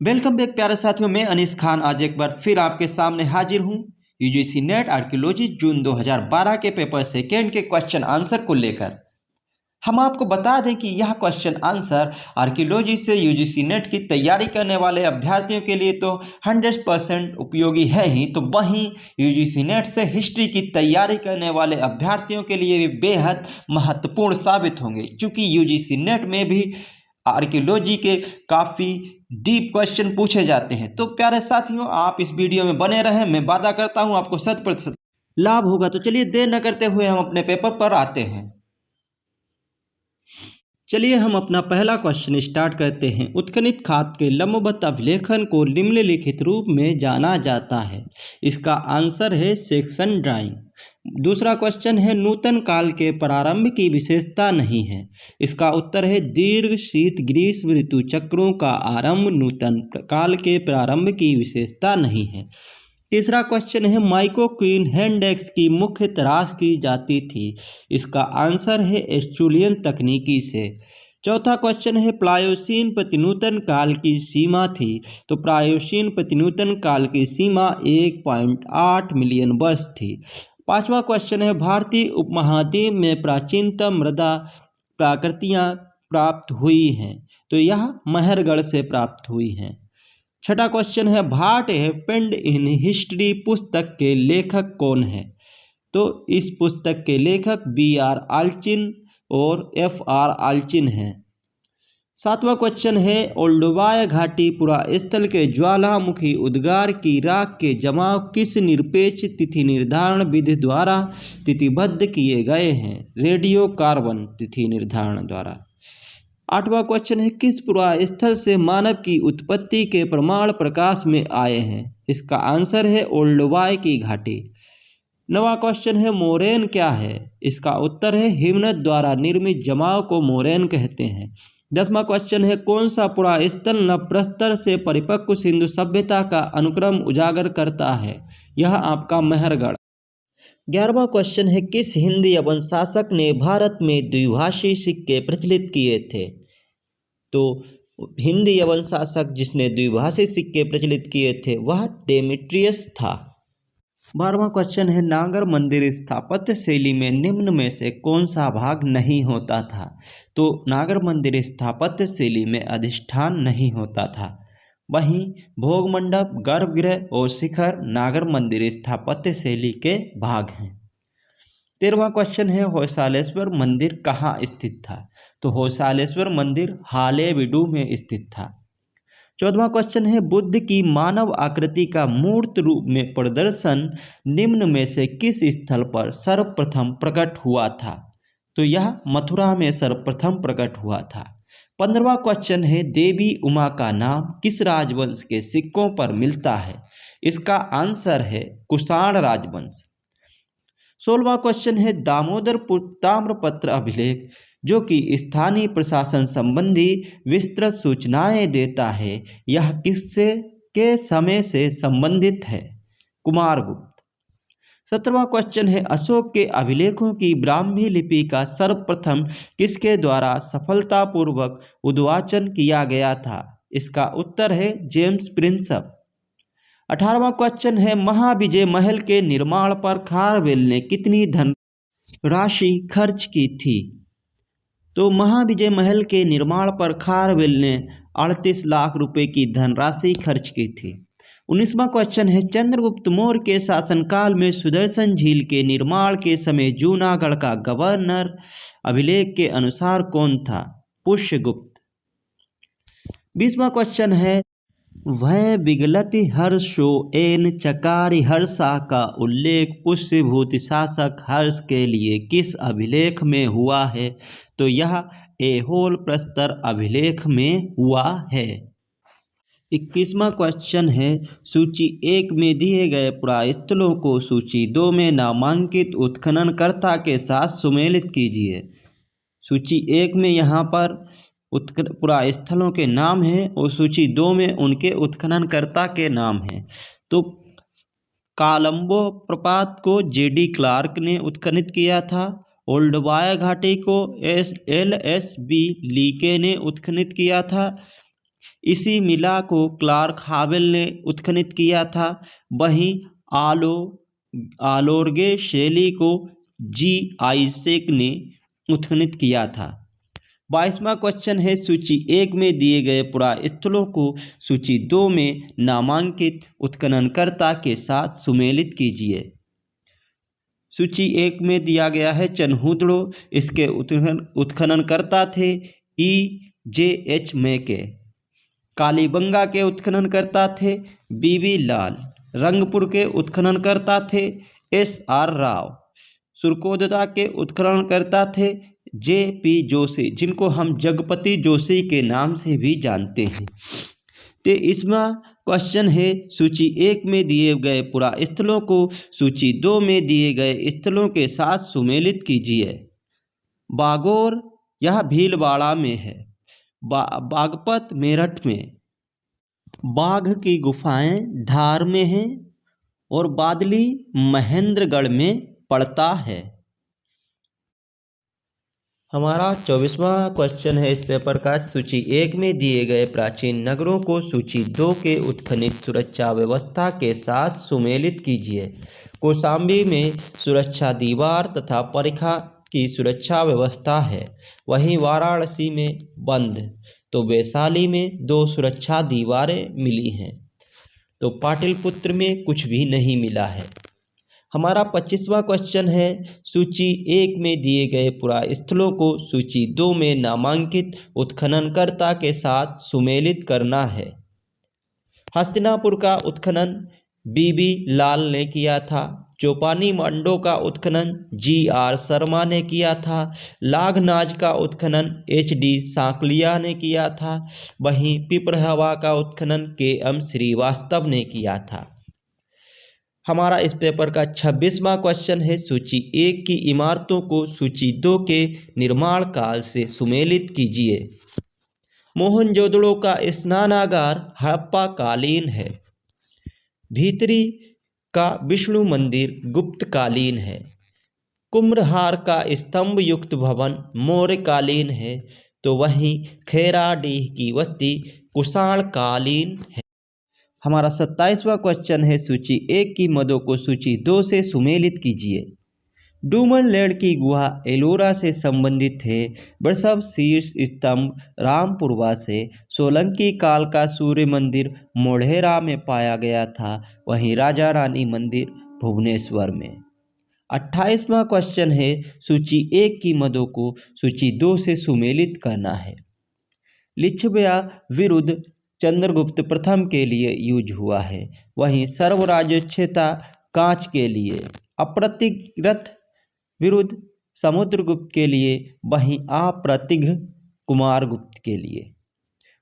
Welcome back प्यारे साथियों, मैं अनीस खान आज एक बार फिर आपके सामने हाजिर हूँ यूजीसी नेट आर्कियोलॉजी जून 2012 के पेपर सेकेंड के क्वेश्चन आंसर को लेकर। हम आपको बता दें कि यह क्वेश्चन आंसर आर्कियोलॉजी से यूजीसी नेट की तैयारी करने वाले अभ्यर्थियों के लिए तो 100% उपयोगी है ही, तो वहीं यूजीसी नेट से हिस्ट्री की तैयारी करने वाले अभ्यर्थियों के लिए भी बेहद महत्वपूर्ण साबित होंगे, क्योंकि यूजीसी नेट में भी आर्कियोलॉजी के काफ़ी डीप क्वेश्चन पूछे जाते हैं। तो प्यारे साथियों, आप इस वीडियो में बने रहें, मैं वादा करता हूं आपको 100% लाभ होगा। तो चलिए देर न करते हुए हम अपने पेपर पर आते हैं। चलिए हम अपना पहला क्वेश्चन स्टार्ट करते हैं। उत्खनित खाद के लंबवत अभिलेखन को निम्नलिखित रूप में जाना जाता है। इसका आंसर है सेक्शन ड्राइंग। दूसरा क्वेश्चन है नूतन काल के प्रारंभ की विशेषता नहीं है। इसका उत्तर है दीर्घ शीत ग्रीष्म ऋतु चक्रों का आरंभ नूतन काल के प्रारंभ की विशेषता नहीं है। तीसरा क्वेश्चन है माइकोक्वीन हैंडेक्स की मुख्य तराश की जाती थी। इसका आंसर है एस्चुलियन तकनीकी से। चौथा क्वेश्चन है प्लायोसीन प्रतिनूतन काल की सीमा थी। तो प्लायोसीन प्रतिनूतन काल की सीमा 1.8 मिलियन वर्ष थी। पांचवा क्वेश्चन है भारतीय उपमहाद्वीप में प्राचीनतम मृदा प्राकृतियाँ प्राप्त हुई हैं। तो यह महरगढ़ से प्राप्त हुई हैं। छठा क्वेश्चन है व्हाट हैपेंड इन हिस्ट्री पुस्तक के लेखक कौन है। तो इस पुस्तक के लेखक B.R. आल्चिन और F.R. आल्चिन हैं। सातवां क्वेश्चन है ओल्डोवाय घाटी पुरा स्थल के ज्वालामुखी उद्गार की राख के जमाव किस निरपेक्ष तिथि निर्धारण विधि द्वारा तिथिबद्ध किए गए हैं। रेडियो कार्बन तिथि निर्धारण द्वारा। आठवां क्वेश्चन है किस पुरास्थल से मानव की उत्पत्ति के प्रमाण प्रकाश में आए हैं। इसका आंसर है ओल्डोवाय की घाटी। नवा क्वेश्चन है मोरैन क्या है। इसका उत्तर है हिमनद द्वारा निर्मित जमाव को मोरैन कहते हैं। 10वां क्वेश्चन है कौन सा पुरास्थल नवप्रस्तर से परिपक्व सिंधु सभ्यता का अनुक्रम उजागर करता है। यह आपका महरगढ़। 11वां क्वेश्चन है किस हिंदी यवन शासक ने भारत में द्विभाषी सिक्के प्रचलित किए थे। तो हिंदी यवन शासक जिसने द्विभाषी सिक्के प्रचलित किए थे वह डेमेट्रियस था। 12वां क्वेश्चन है नागर मंदिर स्थापत्य शैली में निम्न में से कौन सा भाग नहीं होता था। तो नागर मंदिर स्थापत्य शैली में अधिष्ठान नहीं होता था। वहीं भोग मंडप गर्भगृह और शिखर नागर मंदिर स्थापत्य शैली के भाग हैं। 13वां क्वेश्चन है होयसालेश्वर मंदिर कहाँ स्थित था। तो होयसालेश्वर मंदिर हालेबिडु में स्थित था। 14वां क्वेश्चन है बुद्ध की मानव आकृति का मूर्त रूप में प्रदर्शन निम्न में से किस स्थल पर सर्वप्रथम प्रकट हुआ था। तो यह मथुरा में सर्वप्रथम प्रकट हुआ था। 15वां क्वेश्चन है देवी उमा का नाम किस राजवंश के सिक्कों पर मिलता है। इसका आंसर है कुषाण राजवंश। 16वां क्वेश्चन है दामोदरपुर ताम्रपत्र अभिलेख जो कि स्थानीय प्रशासन संबंधी विस्तृत सूचनाएं देता है, यह किससे के समय से संबंधित है। कुमारगुप्त। 17वां क्वेश्चन है अशोक के अभिलेखों की ब्राह्मी लिपि का सर्वप्रथम किसके द्वारा सफलतापूर्वक उद्वाचन किया गया था। इसका उत्तर है जेम्स प्रिंसप। 18वां क्वेश्चन है महाविजय महल के निर्माण पर खारवेल ने कितनी धन राशि खर्च की थी। तो महाविजय महल के निर्माण पर खारवेल ने 38 लाख रुपए की धनराशि खर्च की थी। 19वां क्वेश्चन है चंद्रगुप्त मौर्य के शासनकाल में सुदर्शन झील के निर्माण के समय जूनागढ़ का गवर्नर अभिलेख के अनुसार कौन था। पुष्यगुप्त। 20वां क्वेश्चन है वह विगलति हर्षो एन चकारी हर्षा का उल्लेख पुष्यभूत शासक हर्ष के लिए किस अभिलेख में हुआ है। तो यह एहोल प्रस्तर अभिलेख में हुआ है। 21वां क्वेश्चन है सूची 1 में दिए गए पुरास्थलों को सूची 2 में नामांकित उत्खननकर्ता के साथ सुमेलित कीजिए। सूची 1 में यहाँ पर पुरास्थलों के नाम हैं और सूची 2 में उनके उत्खननकर्ता के नाम हैं। तो कोलंबो प्रपात को J.D. क्लार्क ने उत्खनित किया था। ओल्डोवाय घाटी को LSB लीके ने उत्खनित किया था। इसी मिला को क्लार्क हावेल ने उत्खनन किया था। वहीं आलोर्गे शैली को जी आइसेक ने उत्खनन किया था। 22वां क्वेश्चन है, सूची 1 में दिए गए पुरास्थलों को सूची 2 में नामांकित उत्खननकर्ता के साथ सुमेलित कीजिए। सूची 1 में दिया गया है चनहूदड़ो, इसके उत्खननकर्ता थे E.J.H. मैके। कालीबंगा के उत्खननकर्ता थे B.V. लाल। रंगपुर के उत्खननकर्ता थे S.R. राव। सुरकोददा के उत्खननकर्ता थे J.P. जोशी, जिनको हम जगपति जोशी के नाम से भी जानते हैं। 23वां क्वेश्चन है, सूची 1 में दिए गए पुरास्थलों को सूची 2 में दिए गए स्थलों के साथ सुमेलित कीजिए। बागोर यह भीलवाड़ा में है। बागपत मेरठ में। बाघ की गुफाएं धार में हैं और बादली महेंद्रगढ़ में पड़ता है। हमारा 24वां क्वेश्चन है इस पेपर का, सूची 1 में दिए गए प्राचीन नगरों को सूची 2 के उत्खनित सुरक्षा व्यवस्था के साथ सुमेलित कीजिए। कौशाम्बी में सुरक्षा दीवार तथा परिखा की सुरक्षा व्यवस्था है, वहीं वाराणसी में बंद, तो वैशाली में 2 सुरक्षा दीवारें मिली हैं, तो पाटलिपुत्र में कुछ भी नहीं मिला है। हमारा 25वां क्वेश्चन है, सूची 1 में दिए गए पुरास्थलों को सूची 2 में नामांकित उत्खननकर्ता के साथ सुमेलित करना है। हस्तिनापुर का उत्खनन B.B. लाल ने किया था। चौपानी मांडो का उत्खनन G.R. शर्मा ने किया था। लाघनाज का उत्खनन H.D. सांकलिया ने किया था। वहीं पिपरहवा का उत्खनन K.M. श्रीवास्तव ने किया था। हमारा इस पेपर का 26वां क्वेश्चन है, सूची 1 की इमारतों को सूची 2 के निर्माण काल से सुमेलित कीजिए। मोहनजोदड़ो का स्नानागार हड़प्पा कालीन है। भीतरी का विष्णु मंदिर गुप्त कालीन है। कुम्भहार का स्तंभ युक्त भवन मौर्य कालीन है, तो वहीं खैराडीह की बस्ती कुषाण कालीन है। हमारा 27वां क्वेश्चन है, सूची 1 की मदों को सूची 2 से सुमेलित कीजिए। डूमन लैंड की गुहा एलोरा से संबंधित है। वृषभ शीर्ष स्तंभ रामपुरवा से। सोलंकी काल का सूर्य मंदिर मोढेरा में पाया गया था, वहीं राजा रानी मंदिर भुवनेश्वर में। 28वां क्वेश्चन है, सूची 1 की मदों को सूची 2 से सुमेलित करना है। लिच्छविया विरुद्ध चंद्रगुप्त प्रथम के लिए यूज हुआ है, वहीं सर्वराज्योच्छेता कांच के लिए। अप्रतिग्रत विरुद्ध समुद्रगुप्त के लिए, वहीं अप्रतिघ कुमारगुप्त के लिए।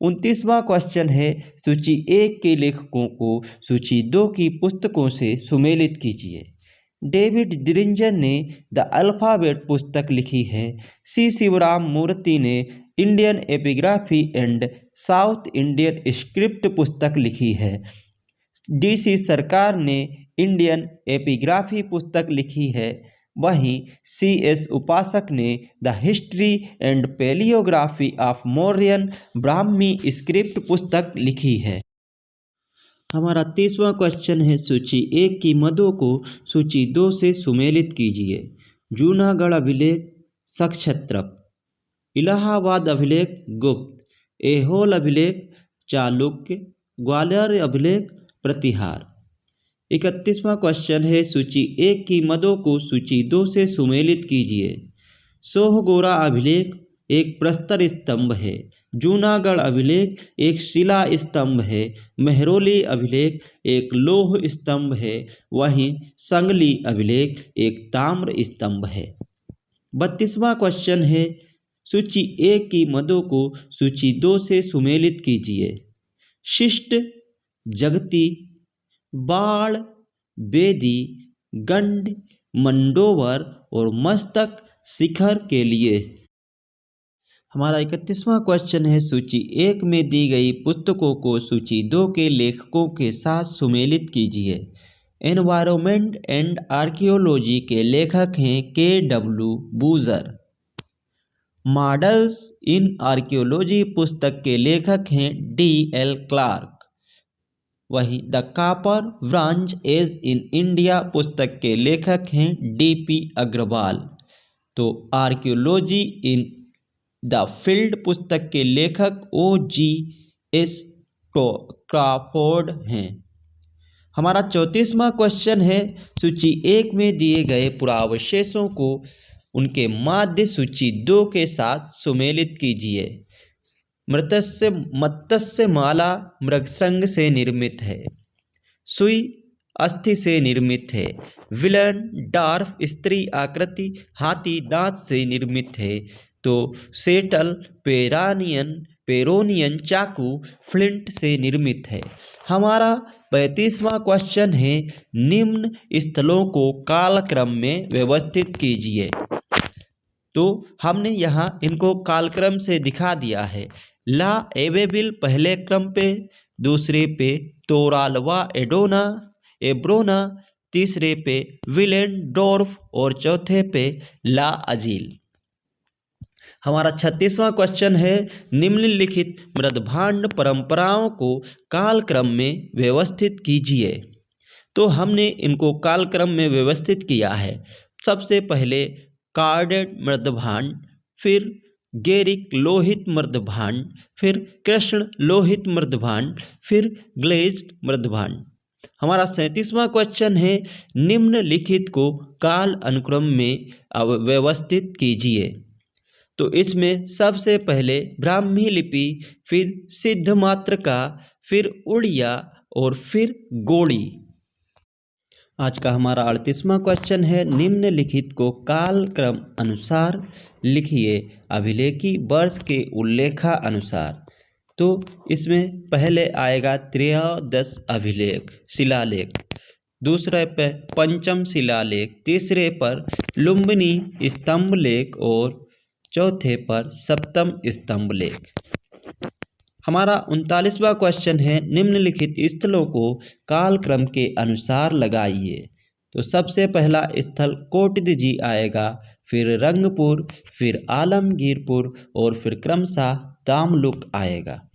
29वां क्वेश्चन है, सूची 1 के लेखकों को सूची 2 की पुस्तकों से सुमेलित कीजिए। डेविड डिरिंजर ने द अल्फ़ाबेट पुस्तक लिखी है। सी शिवराम मूर्ति ने Indian epigraphy and south Indian script पुस्तक लिखी है। D.C. सरकार ने इंडियन एपिग्राफी पुस्तक लिखी है, वहीं C.S. उपासक ने the history and palaeography of Mauryan Brahmi script पुस्तक लिखी है। हमारा 30वां क्वेश्चन है, सूची 1 की मदों को सूची 2 से सुमेलित कीजिए। जूनागढ़ अभिलेख सक्षत्रप, इलाहाबाद अभिलेख गुप्त, ऐहोल अभिलेख चालुक्य, ग्वालियर अभिलेख प्रतिहार। 31वां क्वेश्चन है, सूची 1 की मदों को सूची 2 से सुमेलित कीजिए। सोहगोरा अभिलेख एक प्रस्तर स्तंभ है। जूनागढ़ अभिलेख एक शिला स्तंभ है। मेहरौली अभिलेख एक लौह स्तंभ है, वहीं संगली अभिलेख एक ताम्र स्तंभ है। 32वां क्वेश्चन है, सूची 1 की मदों को सूची 2 से सुमेलित कीजिए। शिष्ट, जगती, बाड़, बेदी, गंड, मंडोवर और मस्तक शिखर के लिए। हमारा 31वां क्वेश्चन है, सूची 1 में दी गई पुस्तकों को सूची 2 के लेखकों के साथ सुमेलित कीजिए। एनवायरनमेंट एंड आर्कियोलॉजी के लेखक हैं K.W. बूजर। मॉडल्स इन आर्कियोलॉजी पुस्तक के लेखक हैं D.L. क्लार्क। वही the copper branch as in India पुस्तक के लेखक हैं D.P. अग्रवाल। तो आर्कियोलॉजी इन द फील्ड पुस्तक के लेखक O.G.S. क्रॉफोर्ड हैं। हमारा 34वां क्वेश्चन है, सूची 1 में दिए गए पुरावशेषों को उनके माध्य सूची 2 के साथ सुमेलित कीजिए। मत्स्यमाला मृगशृंग से निर्मित है। सुई अस्थि से निर्मित है। विलन डार्फ स्त्री आकृति हाथी दांत से निर्मित है। तो सेटल पेरोनियन चाकू फ्लिंट से निर्मित है। हमारा 35वां क्वेश्चन है, निम्न स्थलों को कालक्रम में व्यवस्थित कीजिए। तो हमने यहाँ इनको कालक्रम से दिखा दिया है। ला एवेबिल पहले क्रम पे, दूसरे पे तोरालवा एब्रोना, तीसरे पे विलेंडोर्फ और चौथे पे ला अजील। हमारा 36वां क्वेश्चन है, निम्नलिखित मृदभांड परंपराओं को कालक्रम में व्यवस्थित कीजिए। तो हमने इनको कालक्रम में व्यवस्थित किया है। सबसे पहले कार्डेड मृदभांड, फिर गेरिक लोहित मृदभांड, फिर कृष्ण लोहित मृदभांड, फिर ग्लेज्ड मृदभांड। हमारा 37वां क्वेश्चन है, निम्नलिखित को काल अनुक्रम में व्यवस्थित कीजिए। तो इसमें सबसे पहले ब्राह्मी लिपि, फिर सिद्ध मात्रका, फिर उड़िया और फिर गोड़ी। आज का हमारा 38वां क्वेश्चन है, निम्नलिखित को कालक्रम अनुसार लिखिए अभिलेखी वर्ष के उल्लेखा अनुसार। तो इसमें पहले आएगा त्रयोदश अभिलेख शिलालेख, दूसरे पर पंचम शिलालेख, तीसरे पर लुम्बिनी स्तंभ लेख और चौथे पर सप्तम स्तंभ लेख। हमारा 39वां क्वेश्चन है, निम्नलिखित स्थलों को कालक्रम के अनुसार लगाइए। तो सबसे पहला स्थल कोटदीजी आएगा, फिर रंगपुर, फिर आलमगीरपुर और फिर क्रमशः दामलुक आएगा।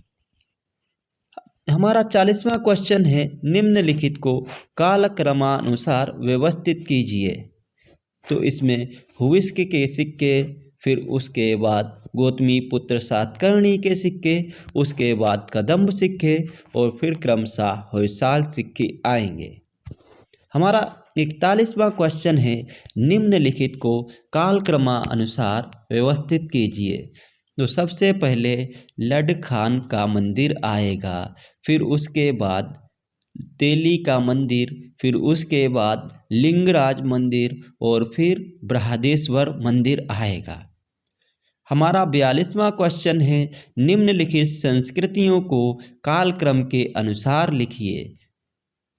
हमारा 40वां क्वेश्चन है, निम्नलिखित को कालक्रमानुसार व्यवस्थित कीजिए। तो इसमें हुविस्क के सिक्के, फिर उसके बाद गौतमी पुत्र सातकर्णी के सिक्के, उसके बाद कदम्ब सिक्के और फिर क्रमशः होयसाल सिक्के आएंगे। हमारा 41वां क्वेश्चन है, निम्नलिखित को कालक्रमानुसार व्यवस्थित कीजिए। तो सबसे पहले लड खान का मंदिर आएगा, फिर उसके बाद तेली का मंदिर, फिर उसके बाद लिंगराज मंदिर और फिर बृहदेश्वर मंदिर आएगा। हमारा 42वां क्वेश्चन है, निम्नलिखित संस्कृतियों को कालक्रम के अनुसार लिखिए।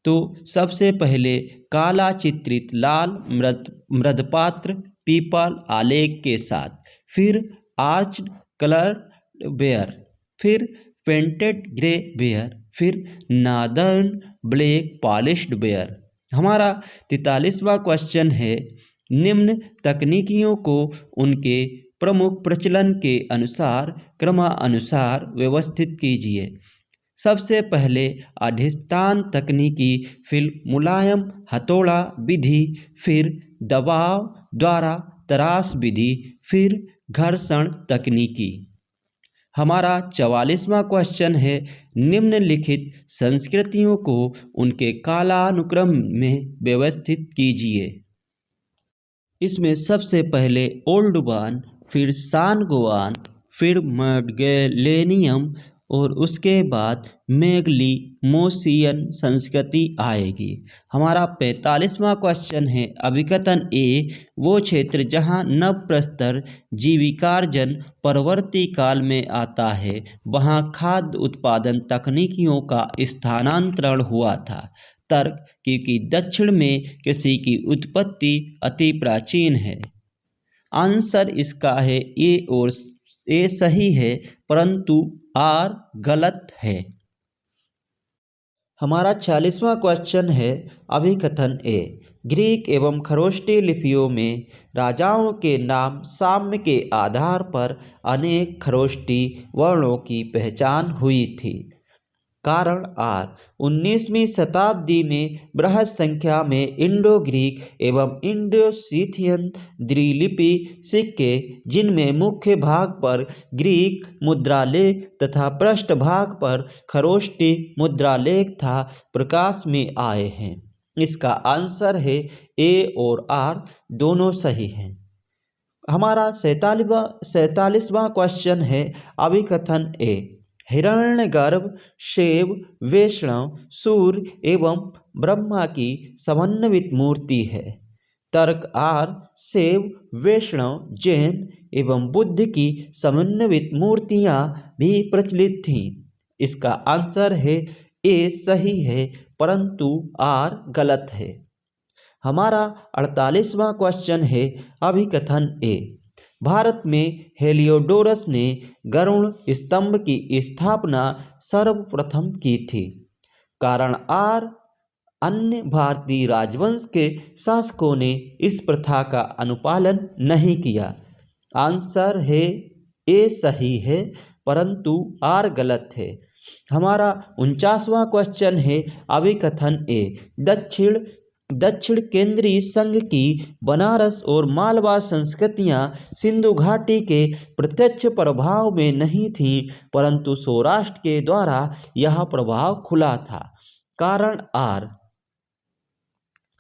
तो सबसे पहले काला चित्रित लाल मृदपात्र पीपल आलेख के साथ, फिर आर्च कलर बेयर, फिर पेंटेड ग्रे बेयर, फिर नादर्न ब्लैक पॉलिश्ड बेयर। हमारा 43वां क्वेश्चन है, निम्न तकनीकियों को उनके प्रमुख प्रचलन के अनुसार क्रमानुसार व्यवस्थित कीजिए। सबसे पहले अधिष्ठान तकनीकी, फिर मुलायम हथौड़ा विधि, फिर दबाव द्वारा तराश विधि, फिर घर्षण तकनीकी। हमारा 44वां क्वेश्चन है, निम्नलिखित संस्कृतियों को उनके कालानुक्रम में व्यवस्थित कीजिए। इसमें सबसे पहले ओल्डुबान, फिर सानगोआन, फिर मैगलेनियम और उसके बाद मेगलीमोसियन संस्कृति आएगी। हमारा 45वां क्वेश्चन है, अभिकथन ए वो क्षेत्र जहां नवप्रस्तर जीविकार्जन परवर्ती काल में आता है, वहां खाद्य उत्पादन तकनीकियों का स्थानांतरण हुआ था। तर्क, क्योंकि दक्षिण में कृषि की उत्पत्ति अति प्राचीन है। आंसर इसका है ए, और ए सही है परंतु आर गलत है। हमारा 46वां क्वेश्चन है अभिकथन ए। ग्रीक एवं खरोष्टी लिपियों में राजाओं के नाम साम्य के आधार पर अनेक खरोष्टी वर्णों की पहचान हुई थी। कारण आर। 19वीं शताब्दी में बृहद संख्या में इंडो ग्रीक एवं इंडो सीथियन द्विलिपि सिक्के, जिनमें मुख्य भाग पर ग्रीक मुद्रालेख तथा पृष्ठ भाग पर खरोष्टी मुद्रालेख था, प्रकाश में आए हैं। इसका आंसर है ए और आर दोनों सही हैं। हमारा 47वां क्वेश्चन है अभिकथन ए। हिरण्यगर्भ शिव, वैष्णव, सूर्य एवं ब्रह्मा की समन्वित मूर्ति है। तर्क आर। शिव, वैष्णव, जैन एवं बुद्ध की समन्वित मूर्तियां भी प्रचलित थीं। इसका आंसर है ए सही है, परंतु आर गलत है। हमारा 48वां क्वेश्चन है अभिकथन ए। भारत में हेलियोडोरस ने गरुड़ स्तंभ की स्थापना सर्वप्रथम की थी। कारण आर। अन्य भारतीय राजवंश के शासकों ने इस प्रथा का अनुपालन नहीं किया। आंसर है ए सही है, परंतु आर गलत है। हमारा 49वां क्वेश्चन है अभिकथन ए। दक्षिण केंद्रीय संघ की बनारस और मालवा संस्कृतियां सिंधु घाटी के प्रत्यक्ष प्रभाव में नहीं थीं, परंतु सौराष्ट्र के द्वारा यह प्रभाव खुला था। कारण आर।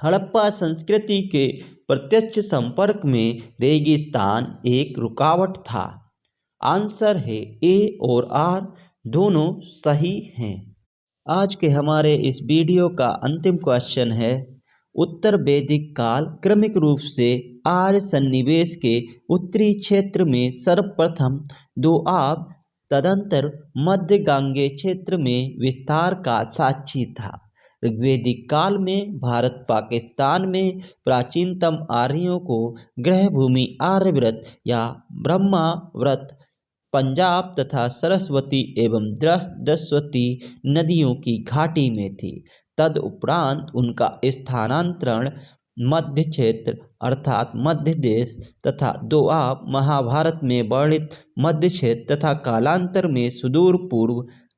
हड़प्पा संस्कृति के प्रत्यक्ष संपर्क में रेगिस्तान एक रुकावट था। आंसर है ए और आर दोनों सही हैं। आज के हमारे इस वीडियो का अंतिम क्वेश्चन है उत्तर वैदिक काल क्रमिक रूप से आर्य सन्निवेश के उत्तरी क्षेत्र में सर्वप्रथम दोआब, तदंतर मध्य गांगेय क्षेत्र में विस्तार का साक्षी था। ऋग्वेदिक काल में भारत पाकिस्तान में प्राचीनतम आर्यों को ग्रहभूमि आर्यव्रत या ब्रह्माव्रत, पंजाब तथा सरस्वती एवं दस्वती नदियों की घाटी में थी। तदुपरांत उनका स्थानांतरण मध्य क्षेत्र अर्थात मध्य देश तथा दोआब, महाभारत में वर्णित मध्य क्षेत्र तथा कालांतर में सुदूर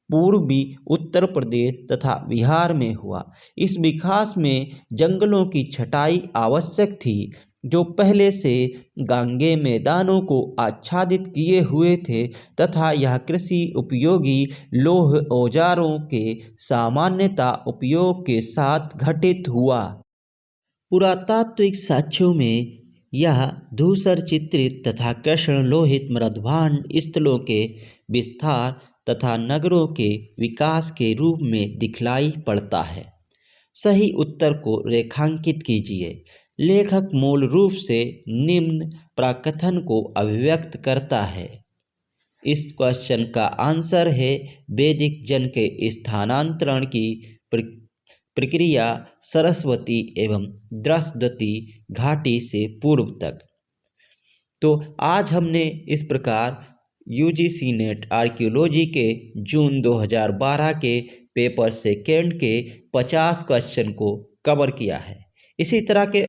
पूर्वी उत्तर प्रदेश तथा बिहार में हुआ। इस विकास में जंगलों की छटाई आवश्यक थी, जो पहले से गांगेय मैदानों को आच्छादित किए हुए थे, तथा यह कृषि उपयोगी लौह औजारों के सामान्यता उपयोग के साथ घटित हुआ। पुरातात्विक साक्ष्यों में यह धूसर चित्रित तथा कृष्ण लोहित मृदभांड स्थलों के विस्तार तथा नगरों के विकास के रूप में दिखलाई पड़ता है। सही उत्तर को रेखांकित कीजिए। लेखक मूल रूप से निम्न प्रकथन को अभिव्यक्त करता है। इस क्वेश्चन का आंसर है वैदिक जन के स्थानांतरण की प्रक्रिया सरस्वती एवं दस्वती घाटी से पूर्व तक। तो आज हमने इस प्रकार यूजीसी नेट आर्कियोलॉजी के जून 2012 के पेपर सेकेंड के 50 क्वेश्चन को कवर किया है। इसी तरह के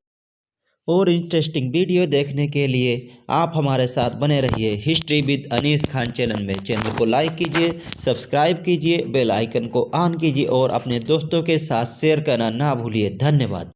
और इंटरेस्टिंग वीडियो देखने के लिए आप हमारे साथ बने रहिए history with Anees Khan channel में। चैनल को लाइक कीजिए, सब्सक्राइब कीजिए, बेल आइकन को ऑन कीजिए और अपने दोस्तों के साथ शेयर करना ना भूलिए। धन्यवाद।